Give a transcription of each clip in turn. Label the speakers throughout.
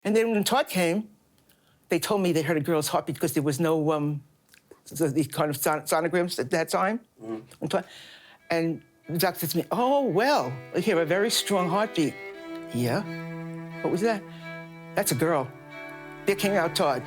Speaker 1: And then when Todd came, they told me they heard a girl's heartbeat because there was no these kind of sonograms at that time. Mm-hmm. And the doctor said to me, oh, well, I hear a very strong heartbeat. Yeah? What was that? That's a girl. There came out Todd.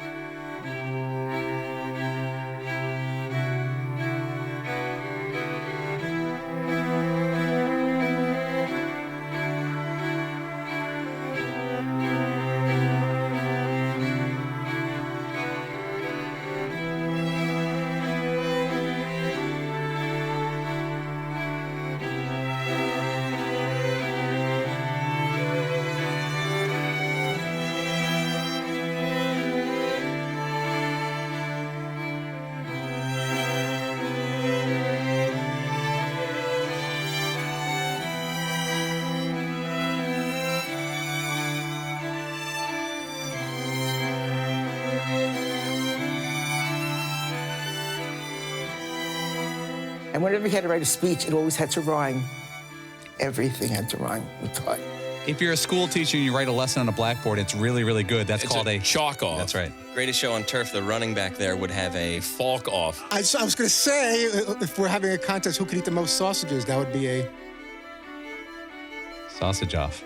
Speaker 1: And whenever he had to write a speech, it always had to rhyme. Everything had to rhyme with Todd.
Speaker 2: If you're a school teacher and you write a lesson on a blackboard, it's really, really good. That's called a
Speaker 3: chalk-off.
Speaker 2: That's right.
Speaker 3: Greatest show on turf, the running back there would have a falk-off.
Speaker 4: I was going to say, if we're having a contest, who could eat the most sausages, that would be a...
Speaker 2: Sausage off.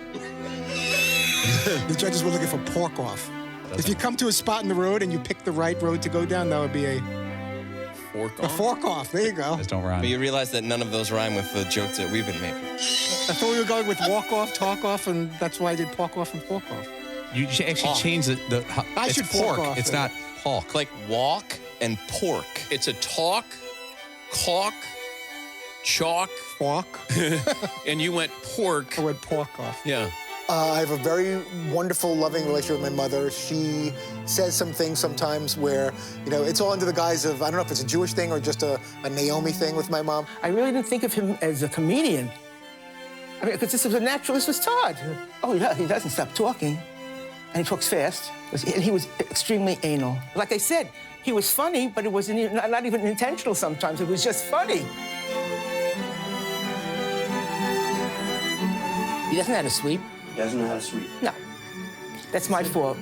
Speaker 4: The judges were looking for pork off. If you come to a spot in the road and you pick the right road to go down, that would be a...
Speaker 3: Fork off?
Speaker 4: A fork off, there you go.
Speaker 2: Just don't rhyme.
Speaker 3: But you realize that none of those rhyme with the jokes that we've been making.
Speaker 4: I thought we were going with walk off, talk off, and that's why I did pork off and fork off.
Speaker 2: You should actually change the
Speaker 4: I
Speaker 2: it's
Speaker 4: should
Speaker 2: pork.
Speaker 4: fork off
Speaker 2: It's
Speaker 4: it.
Speaker 2: not pork.
Speaker 3: Like walk and pork. It's a talk, caulk, chalk,
Speaker 4: Fork.
Speaker 3: and you went pork.
Speaker 4: I went pork off.
Speaker 3: Yeah.
Speaker 5: I have a very wonderful, loving relationship with my mother. She says some things sometimes where, you know, it's all under the guise of, I don't know if it's a Jewish thing or just a Naomi thing with my mom.
Speaker 1: I really didn't think of him as a comedian. I mean, because this was a natural, this was Todd. Oh, yeah, he doesn't stop talking. And he talks fast. And he was extremely anal. Like I said, he was funny, but it wasn't not even intentional sometimes. It was just funny. He doesn't know how to sweep.
Speaker 6: He doesn't know how to sweep.
Speaker 1: No. That's my fault.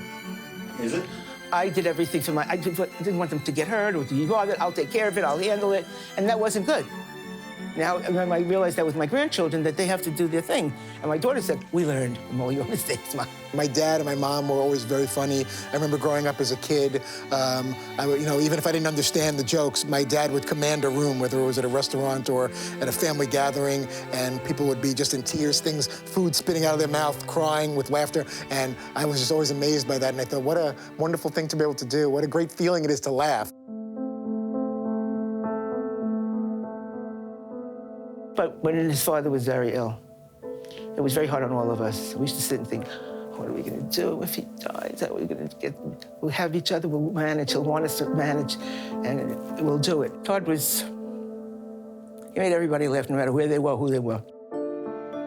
Speaker 6: Is it?
Speaker 1: I did everything for I didn't want them to get hurt or to be bothered. I'll take care of it, I'll handle it. And that wasn't good. Now, I realized that with my grandchildren, that they have to do their thing. And my daughter said, we learned from all your mistakes, Mom.
Speaker 5: My dad and my mom were always very funny. I remember growing up as a kid, even if I didn't understand the jokes, my dad would command a room, whether it was at a restaurant or at a family gathering, and people would be just in tears, food spitting out of their mouth, crying with laughter. And I was just always amazed by that. And I thought, what a wonderful thing to be able to do. What a great feeling it is to laugh.
Speaker 1: But when his father was very ill, it was very hard on all of us. We used to sit and think, what are we going to do if he dies? How are we going to get? We'll have each other, we'll manage, he'll want us to manage, and we'll do it. Todd he made everybody laugh no matter where they were, who they were.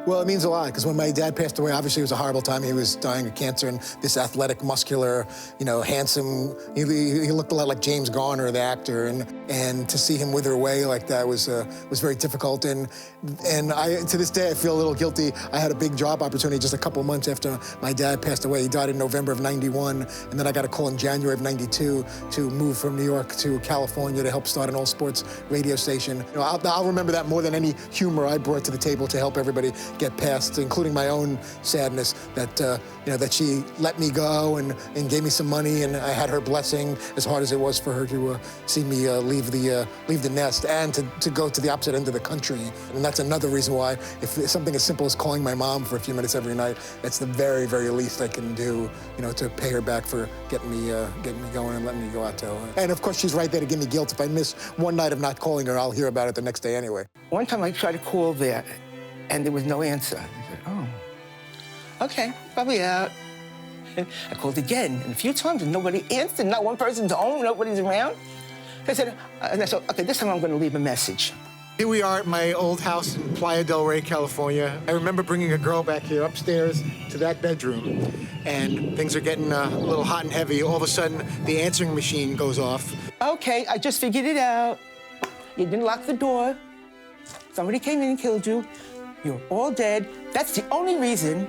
Speaker 5: Well, it means a lot, because when my dad passed away, obviously it was a horrible time. He was dying of cancer, and this athletic, muscular, handsome, he looked a lot like James Garner, the actor, and to see him wither away like that was very difficult. And to this day, I feel a little guilty. I had a big job opportunity just a couple months after my dad passed away. He died in November of '91, and then I got a call in January of '92 to move from New York to California to help start an all-sports radio station. I'll remember that more than any humor I brought to the table to help everybody get past, including my own sadness, that she let me go and gave me some money, and I had her blessing, as hard as it was for her to see me leave the nest and to go to the opposite end of the country. And that's another reason why, if something as simple as calling my mom for a few minutes every night, that's the very, very least I can do, to pay her back for getting me going and letting me go out to LA. And of course, she's right there to give me guilt. If I miss one night of not calling her, I'll hear about it the next day anyway.
Speaker 1: One time I tried to call there, and there was no answer. I said, oh, okay, probably out. And I called again, and a few times, and nobody answered. Not one person's home, nobody's around. I said, okay, this time I'm going to leave a message.
Speaker 4: Here we are at my old house in Playa del Rey, California. I remember bringing a girl back here upstairs to that bedroom, and things are getting a little hot and heavy. All of a sudden, the answering machine goes off.
Speaker 1: Okay, I just figured it out. You didn't lock the door. Somebody came in and killed you. You're all dead. That's the only reason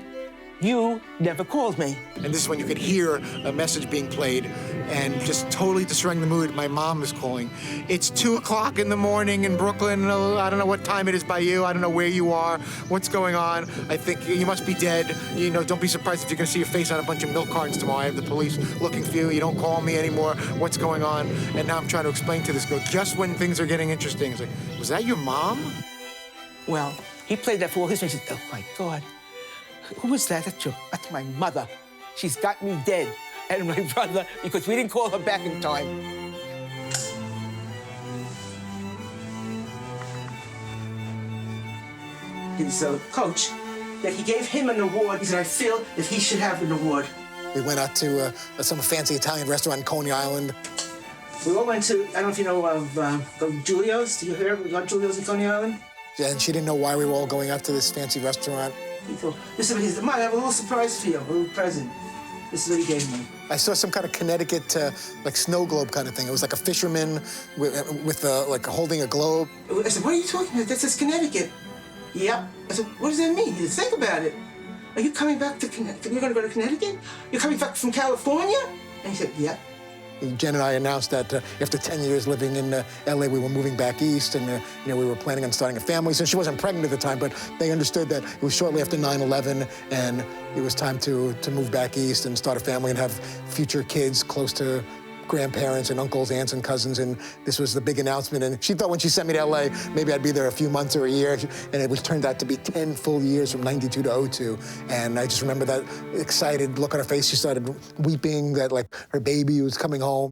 Speaker 1: You never called me.
Speaker 4: And this is when you could hear a message being played and just totally destroying the mood. My mom is calling. It's 2 o'clock in the morning in Brooklyn. I don't know what time it is by you. I don't know where you are. What's going on? I think you must be dead. You know, don't be surprised if you're gonna see your face on a bunch of milk cartons tomorrow. I have the police looking for you. You don't call me anymore. What's going on? And now I'm trying to explain to this girl just when things are getting interesting. It's like, was that your mom?
Speaker 1: Well, he played that for all his friends. He said, oh my God, who was that? That's my mother. She's got me dead. And my brother, because we didn't call her back in time. His coach, that he gave him an award. He said, I feel that he should have an award.
Speaker 5: We went out to some fancy Italian restaurant in Coney Island.
Speaker 1: We all went to, I don't know if you know of Giulio's. Do you hear? We got Giulio's in Coney Island.
Speaker 5: Yeah, and she didn't know why we were all going out to this fancy restaurant.
Speaker 1: This is what he said, Mom, I have a little surprise for you, a little present. This is what he gave me.
Speaker 5: I saw some kind of Connecticut, like snow globe kind of thing. It was like a fisherman with like holding a globe.
Speaker 1: I said, what are you talking about? That says Connecticut. Yep. I said, what does that mean? He said, think about it. Are you coming back to Connecticut? You're going to go to Connecticut? You're coming back from California? And he said, yeah.
Speaker 5: Jen and I announced that after 10 years living in LA, we were moving back east, and you know, we were planning on starting a family. So she wasn't pregnant at the time, but they understood that it was shortly after 9/11, and it was time to move back east and start a family and have future kids close to grandparents and uncles, aunts, and cousins, and this was the big announcement. And she thought when she sent me to LA, maybe I'd be there a few months or a year, and it was turned out to be 10 full years from 92 to 02. And I just remember that excited look on her face. She started weeping that like her baby was coming home.